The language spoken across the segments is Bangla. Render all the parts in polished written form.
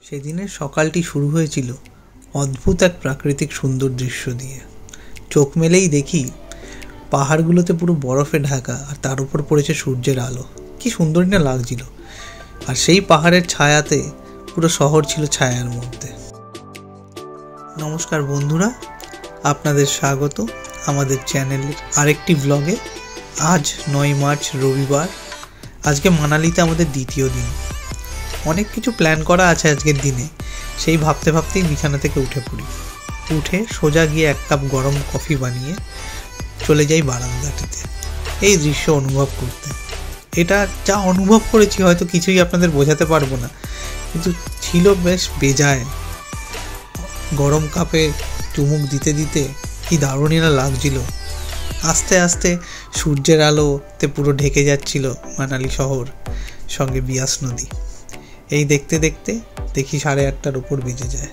সেদিনের সকালটি শুরু হয়েছিল অদ্ভুত এক প্রাকৃতিক সুন্দর দৃশ্য দিয়ে। চোখ মেলেই দেখি পাহাড়গুলোতে পুরো বরফে ঢাকা, আর তার উপর পড়েছে সূর্যের আলো। কি সুন্দরই না লাগছিল। আর সেই পাহাড়ের ছায়াতে পুরো শহর ছিল ছায়ার মধ্যে। নমস্কার বন্ধুরা, আপনাদের স্বাগত আমাদের চ্যানেলের আরেকটি ব্লগে। আজ 9 মার্চ রবিবার। আজকে মানালিতে আমাদের দ্বিতীয় দিন। অনেক কিছু প্ল্যান করা আছে আজকের দিনে, সেই ভাবতে ভাবতেই বিছানা থেকে উঠে পড়ি। উঠে সোজা গিয়ে এক কাপ গরম কফি বানিয়ে চলে যাই বারান্দাটিতে এই দৃশ্য অনুভব করতে। এটা যা অনুভব করেছি হয়তো কিছুই আপনাদের বোঝাতে পারবো না, কিন্তু ছিল বেশ বেজায়। গরম কাপে চুমুক দিতে দিতে কি দারুণই না লাগছিল। আস্তে আস্তে সূর্যের আলোতে পুরো ঢেকে যাচ্ছিল মানালি শহর, সঙ্গে বিয়াস নদী। এই দেখতে দেখতে দেখি 8:30টার উপর বেজে যায়।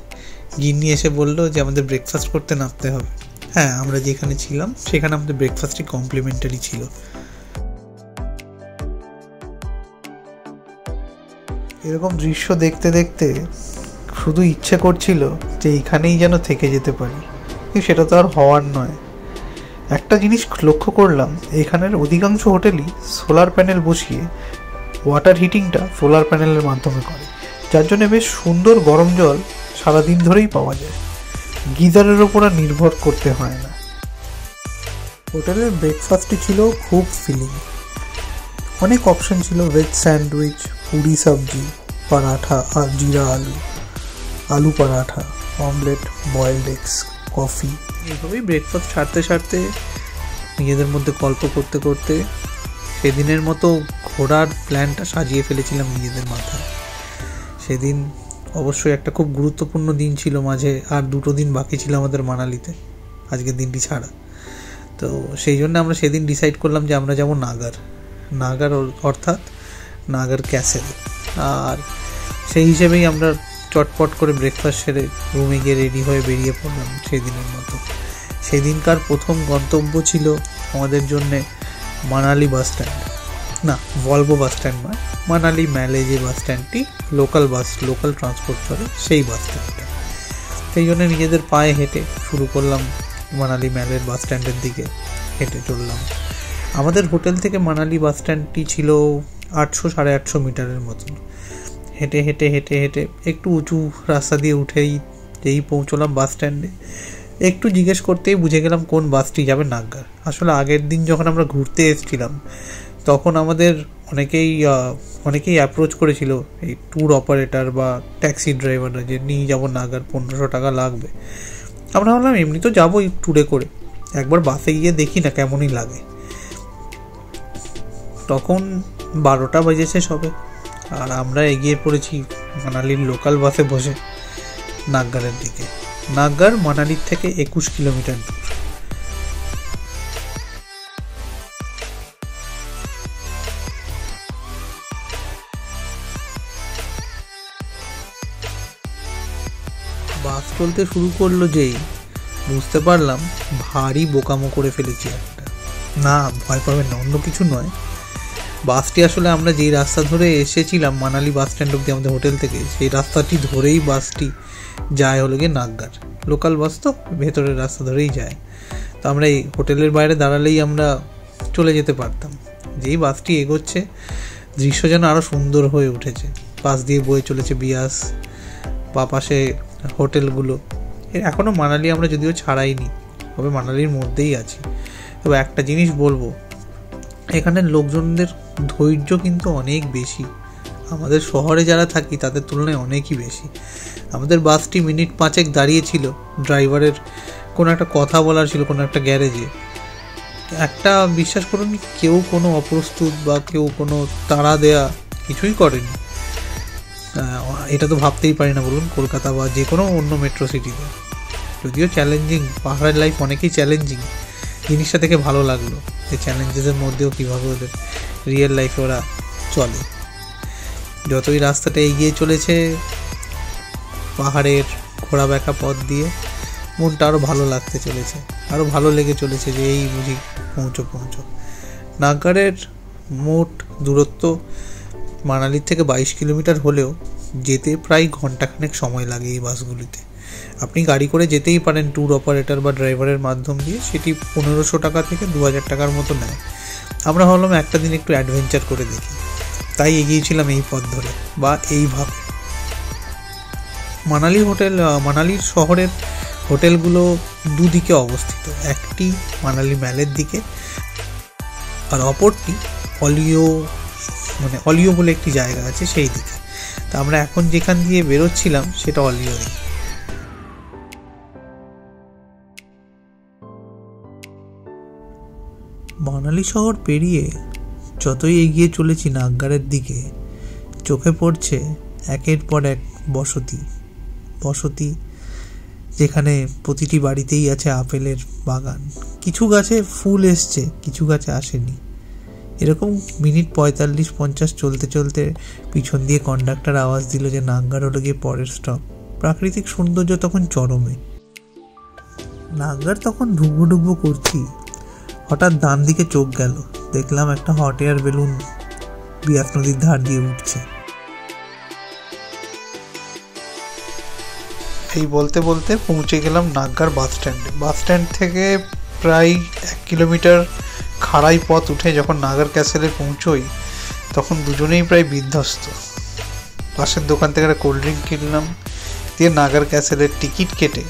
গিন্নি এসে বললো যে আমাদের ব্রেকফাস্ট করতে নামতে হবে। হ্যাঁ, আমরা যেখানে ছিলাম সেখানে আমাদের ব্রেকফাস্টই কমপ্লিমেন্টারি ছিল। এরকম দৃশ্য দেখতে দেখতে শুধু ইচ্ছে করছিল যে এইখানেই যেন থেকে যেতে পারি, কিন্তু সেটা তো আর হওয়ার নয়। একটা জিনিস লক্ষ্য করলাম, এখানের অধিকাংশ হোটেলই সোলার প্যানেল বসিয়ে ওয়াটার হিটিংটা সোলার প্যানেলের মাধ্যমে করে, যার জন্য বেশ সুন্দর গরম জল সারাদিন ধরেই পাওয়া যায়। গিজারের ওপর আর নির্ভর করতে হয় না। হোটেলের ব্রেকফাস্টটি ছিল খুব ফিলিং। অনেক অপশন ছিল, ভেজ স্যান্ডউইচ, পুরি সবজি, পরাঠা আর জিরা আলু paratha, omelette, boiled eggs, coffee. এইভাবেই ব্রেকফাস্ট সারতে সারতে নিজেদের মধ্যে গল্প করতে করতে সেদিনের মতো ঘোরার প্ল্যানটা সাজিয়ে ফেলেছিলাম নিজেদের মাথায়। সেদিন অবশ্যই একটা খুব গুরুত্বপূর্ণ দিন ছিল, মাঝে আর 2 দিন বাকি ছিল আমাদের মানালিতে আজকের দিনটি ছাড়া। তো সেই জন্য আমরা সেদিন ডিসাইড করলাম যে আমরা যাব নাগার অর্থাৎ নাগার ক্যাসেল। আর সেই হিসেবেই আমরা চটপট করে ব্রেকফাস্ট সেরে রুমে গিয়ে রেডি হয়ে বেরিয়ে পড়লাম সেদিনের মতো। সেদিনকার প্রথম গন্তব্য ছিল আমাদের জন্যে মানালি বাস স্ট্যান্ড, না ভলভো বাস স্ট্যান্ড নয়, মানালি ম্যালে যে বাস স্ট্যান্ডটি লোকাল ট্রান্সপোর্ট চলে সেই বাস স্ট্যান্ডটা। সেই জন্য নিজেদের পায়ে হেঁটে শুরু করলাম মানালি ম্যালের বাস স্ট্যান্ডের দিকে হেঁটে চললাম। আমাদের হোটেল থেকে মানালি বাস স্ট্যান্ডটি ছিল 800-850 মিটারের মতন। হেঁটে হেঁটে হেঁটে হেঁটে একটু উঁচু রাস্তা দিয়ে উঠেই যেই পৌঁছলাম বাস স্ট্যান্ডে, একটু জিজ্ঞেস করতেই বুঝে গেলাম কোন বাসটি যাবে নাগগার। আসলে আগের দিন যখন আমরা ঘুরতে এসেছিলাম তখন আমাদের অনেকেই অ্যাপ্রোচ করেছিল এই ট্যুর অপারেটর বা ট্যাক্সি ড্রাইভাররা, যে নিয়ে যাবো নাগগার, 1500 টাকা লাগবে। আমরা ভাবলাম এমনি তো যাবোই ট্যুরে করে, একবার বাসে গিয়ে দেখি না কেমনই লাগে। তখন 12টা বাজেছে সবে, আর আমরা এগিয়ে পড়েছি মানালির লোকাল বাসে বসে নাগগারের দিকে। নাগগার মানালির থেকে 21 কিলোমিটার দূর। বাস চলতে শুরু করলো যেই বুঝতে পারলাম ভারী বোকামো করে ফেলেছি একটা। না, ভয় পাবেন না, অন্য কিছু নয়। বাসটি আসলে আমরা যেই রাস্তা ধরে এসেছিলাম মানালি বাস স্ট্যান্ড অব্দি আমাদের হোটেল থেকে, সেই রাস্তাটি ধরেই বাসটি যায় হলো গিয়ে নাগগার। লোকাল বাস তো ভেতরের রাস্তা ধরেই যায়। তো আমরা এই হোটেলের বাইরে দাঁড়ালেই আমরা চলে যেতে পারতাম। যেই বাসটি এগোচ্ছে দৃশ্য যেন আরও সুন্দর হয়ে উঠেছে। পাশ দিয়ে বয়ে চলেছে বিয়াস, বা পাশে হোটেলগুলো। এখনও মানালি আমরা যদিও ছাড়াইনি, তবে মানালির মধ্যেই আছি। তবে একটা জিনিস বলবো, এখানের লোকজনদের ধৈর্য কিন্তু অনেক বেশি। আমাদের শহরে যারা থাকি তাদের তুলনায় অনেকই বেশি। আমাদের বাসটি মিনিট 5 দাঁড়িয়েছিল, ড্রাইভারের কোনো একটা কথা বলার ছিল কোনো একটা গ্যারেজে। একটা বিশ্বাস করুন, কেউ কোনো অপ্রস্তুত বা কেউ কোনো তাড়া দেয়া কিছুই করেনি। এটা তো ভাবতেই পারি না বলুন, কলকাতা বা যে কোনো অন্য মেট্রো সিটিতে। যদিও চ্যালেঞ্জিং, পাহাড়ের লাইফ অনেকেই চ্যালেঞ্জিং, জিনিসটা থেকে ভালো লাগলো যে চ্যালেঞ্জেসের মধ্যেও কীভাবে ওদের রিয়েল লাইফে ওরা চলে। যতই রাস্তাটা এগিয়ে চলেছে পাহাড়ের ঘোরা বেঁকা পথ দিয়ে, মনটা আরও ভালো লাগতে চলেছে, আরও ভালো লেগে চলেছে যে এই বুঝি পৌঁছো। নাগগারের মোট দূরত্ব মানালির থেকে 22 কিলোমিটার হলেও যেতে প্রায় ঘন্টাখানেক সময় লাগে এই বাসগুলিতে। আপনি গাড়ি করে যেতেই পারেন ট্যুর অপারেটর বা ড্রাইভারের মাধ্যম দিয়ে, সেটি 1500 টাকা থেকে 2000 টাকার মতো নেয়। আমরা ভাবলাম একটা দিন একটু অ্যাডভেঞ্চার করে দেখি, তাই এগিয়েছিলাম এই পথ ধরে বা এইভাবে। মানালির শহরের হোটেলগুলো দুদিকে অবস্থিত, একটি মানালি ম্যালের দিকে আর অপরটি অলিও বলে একটি জায়গা আছে সেই দিকে। তা আমরা এখন যেখান দিয়ে বেরোচ্ছিলাম সেটা অলিওই। মানালি শহর পেরিয়ে যতই এগিয়ে চলেছি নাগগারের দিকে, চোখে পড়ছে একের পর এক বসতি, যেখানে প্রতিটি বাড়িতেই আছে আপেলের বাগান। কিছু গাছে ফুল এসছে, কিছু গাছে আসেনি। এরকম মিনিট 45-50 চলতে চলতে পিছন দিয়ে কন্ডাক্টর আওয়াজ দিল যে নাগগার হলো গিয়ে পরের স্টপ। প্রাকৃতিক সৌন্দর্য তখন চরমে। নাগগার তখন ঢুকবো করছি, হঠাৎ ডান দিকে চোখ গেল, দেখলাম একটা হট এয়ার বেলুন বিয়াস নদীর ধার দিয়ে উঠছে। এই বলতে বলতে পৌঁছে গেলাম নাগগার বাস স্ট্যান্ডে। বাস স্ট্যান্ড থেকে প্রায় 1 কিলোমিটার খাড়াই পথ উঠে যখন নাগার ক্যাসেলে পৌঁছোই, তখন দুজনেই প্রায় বিধ্বস্ত। পাশের দোকান থেকে একটা কোল্ড ড্রিঙ্ক কিনলাম, দিয়ে নাগার ক্যাসেলের টিকিট কেটে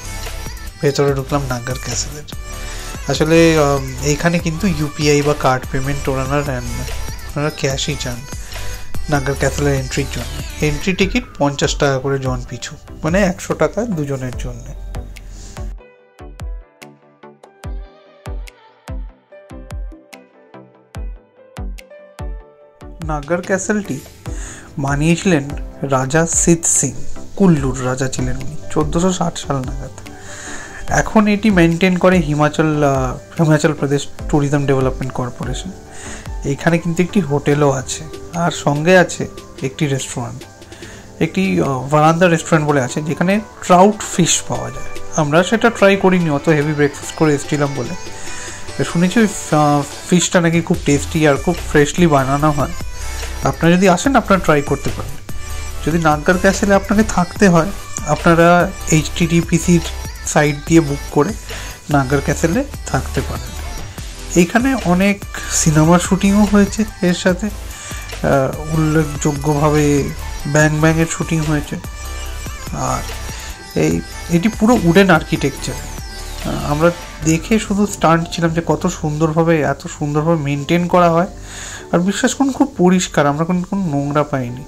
ভেতরে ঢুকলাম নাগার ক্যাসেলের। আসলে এইখানে কিন্তু ইউপিআই বা কার্ড পেমেন্ট ওনারা ক্যাশই চান নাগার ক্যাসেলের এন্ট্রির জন্য। এন্ট্রি টিকিট 50 টাকা করে জন পিছু, মানে 100 টাকা দুজনের জন্য। নাগগার ক্যাসেলটি বানিয়েছিলেন রাজা সিদ সিং, কুল্লুর রাজা ছিলেন উনি, 1460 সাল নাগাদ। এখন এটি মেনটেন করে Himachal Pradesh tourism development corporation. এখানে কিন্তু একটি হোটেলও আছে, আর সঙ্গে আছে একটি রেস্টুরেন্ট, একটি ভারান্দা রেস্টুরেন্ট বলে আছে, যেখানে ট্রাউট ফিশ পাওয়া যায়। আমরা সেটা ট্রাই করিনি, অত হেভি ব্রেকফাস্ট করে এসেছিলাম বলে। শুনেছি ওই ফিশটা নাকি খুব টেস্টি আর খুব ফ্রেশলি বানানো হয়। আপনারা যদি আসেন আপনারা ট্রাই করতে পারেন। যদি নাগগার ক্যাসেলে আপনাকে থাকতে হয়, আপনারা HTTPCর সাইট দিয়ে বুক করে নাগগার ক্যাসেলে থাকতে পারেন। এইখানে অনেক সিনেমার শুটিংও হয়েছে, এর সাথে উল্লেখযোগ্যভাবে ব্যাংয়ের শুটিং হয়েছে। আর এটি পুরো উডেন আর্কিটেকচার। আমরা দেখে শুধু স্টান্ট ছিলাম যে এত সুন্দরভাবে মেনটেন করা হয়। আর বিশ্বাস করুন খুব পরিষ্কার, আমরা কোনো নোংরা পাইনি।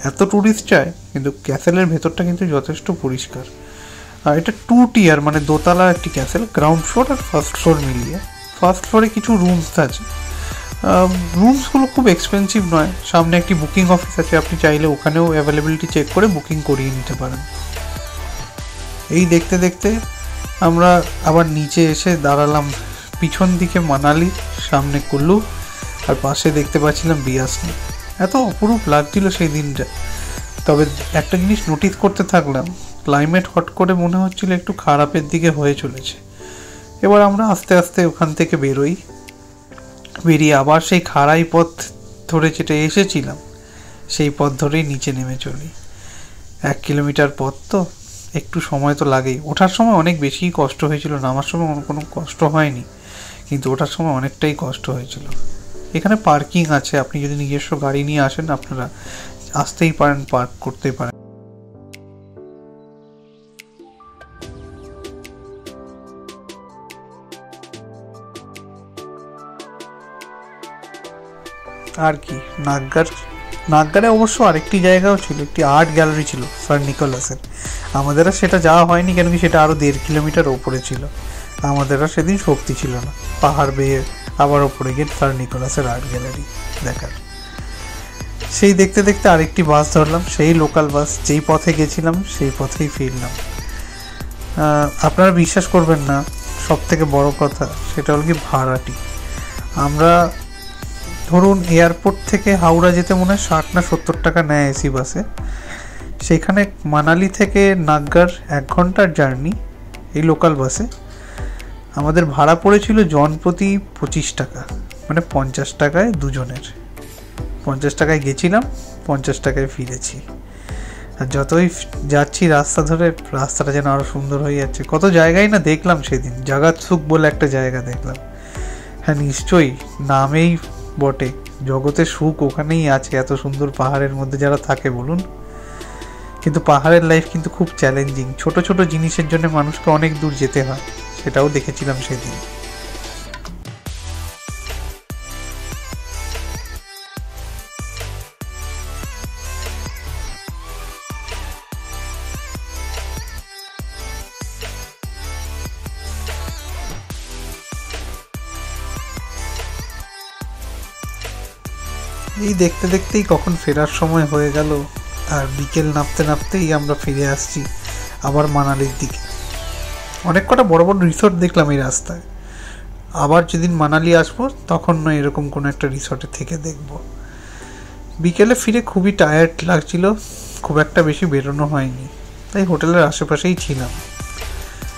এত ট্যুরিস্ট যায় কিন্তু ক্যাসেলের ভেতরটা কিন্তু যথেষ্ট পরিষ্কার। আর এটা 2 টিয়ার, মানে দোতলা একটি ক্যাসেল, গ্রাউন্ড ফ্লোর আর ফার্স্ট ফ্লোর মিলিয়ে। ফার্স্ট ফ্লোরে কিছু রুমস আছে, রুমসগুলো খুব এক্সপেন্সিভ নয়। সামনে একটি বুকিং অফিস আছে, আপনি চাইলে ওখানেও অ্যাভেলেবিলিটি চেক করে বুকিং করিয়ে নিতে পারেন। এই দেখতে দেখতে আমরা আবার নিচে এসে দাঁড়ালাম। পিছন দিকে মানালি, সামনে কুল্লু, আর পাশে দেখতে পাচ্ছিলাম বিয়াস নদী। এত অপরূপ লাগছিল সেই দিনটা। তবে একটা জিনিস নোটিস করতে থাকলাম, ক্লাইমেট হট করে মনে হচ্ছিল একটু খারাপের দিকে হয়ে চলেছে। এবার আমরা আস্তে আস্তে ওখান থেকে বেরিয়ে আবার সেই খাড়াই পথ ধরে যেটা এসেছিলাম সেই পথ ধরেই নিচে নেমে চলি। 1 কিলোমিটার পথ তো একটু সময় তো লাগেই। ওঠার সময় অনেক বেশি কষ্ট হয়েছিল, নামার সময় কোনো কষ্ট হয়নি, কিন্তু ওঠার সময় অনেকটাই কষ্ট হয়েছিল। এখানে পার্কিং আছে, আপনি যদি নিজস্ব গাড়ি নিয়ে আসেন আপনারা আসতেই পারেন, পার্ক করতে পারেন। আর কি, নাগগারে অবশ্য আরেকটি জায়গাও ছিল, একটি আর্ট গ্যালারি ছিল স্যার নিকোলাসের। আমাদের আর সেটা যাওয়া হয়নি, কেন কি সেটা আরও 1.5 কিলোমিটার ওপরে ছিল। আমাদের আর সেদিন শক্তি ছিল না পাহাড় বেয়ে আবার ওপরে গিয়ে স্যার নিকোলাসের আর্ট গ্যালারি দেখার। সেই দেখতে দেখতে আরেকটি বাস ধরলাম, সেই লোকাল বাস, যেই পথে গেছিলাম সেই পথেই ফিরলাম। আপনারা বিশ্বাস করবেন না, সব থেকে বড় কথা সেটা হল কি ভাড়াটি। আমরা ধরুন এয়ারপোর্ট থেকে হাওড়া যেতে মনে হয় 60 না 70 টাকা নেয় এসি বাসে। সেখানে মানালি থেকে নাগগার 1 ঘন্টার জার্নি এই লোকাল বাসে আমাদের ভাড়া পড়েছিল জন প্রতি 25 টাকা, মানে 50 টাকায় দুজনের। 50 টাকায় গেছিলাম, 50 টাকায় ফিরেছি। আর যতই যাচ্ছি রাস্তা ধরে, রাস্তাটা যেন আরও সুন্দর হয়ে যাচ্ছে। কত জায়গায় না দেখলাম সেদিন, জাগাত সুখ বলে একটা জায়গা দেখলাম। হ্যাঁ নিশ্চয়ই, নামেই বটে, জগতের সুখ ওখানেই আছে, এত সুন্দর পাহাড়ের মধ্যে যারা থাকে বলুন। কিন্তু পাহাড়ের লাইফ কিন্তু খুব চ্যালেঞ্জিং, ছোট ছোট জিনিসের জন্য মানুষকে অনেক দূর যেতে হয়, সেটাও দেখেছিলাম সেদিন। এই দেখতে দেখতেই কখন ফেরার সময় হয়ে গেল, আর বিকেল নামতে নামতেই আমরা ফিরে আসছি আবার মানালির দিকে। অনেক কটা বড় বড় রিসর্ট দেখলাম এই রাস্তায়। আবার যেদিন মানালি আসবো তখন নয় এরকম কোনো একটা রিসর্টে থেকে দেখব। বিকেলে ফিরে খুবই টায়ার্ড লাগছিল, খুব একটা বেশি বেরোনো হয়নি, তাই হোটেলের আশেপাশেই ছিলাম।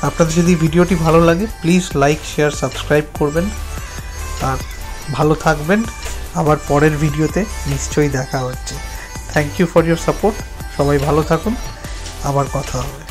আপনাদের যদি ভিডিওটি ভালো লাগে প্লিজ লাইক, শেয়ার, সাবস্ক্রাইব করবেন, আর ভালো থাকবেন। আবার পরের ভিডিওতে নিশ্চয়ই দেখা হচ্ছে। Thank you for your support. সবাই ভালো থাকুন, আবার কথা হবে।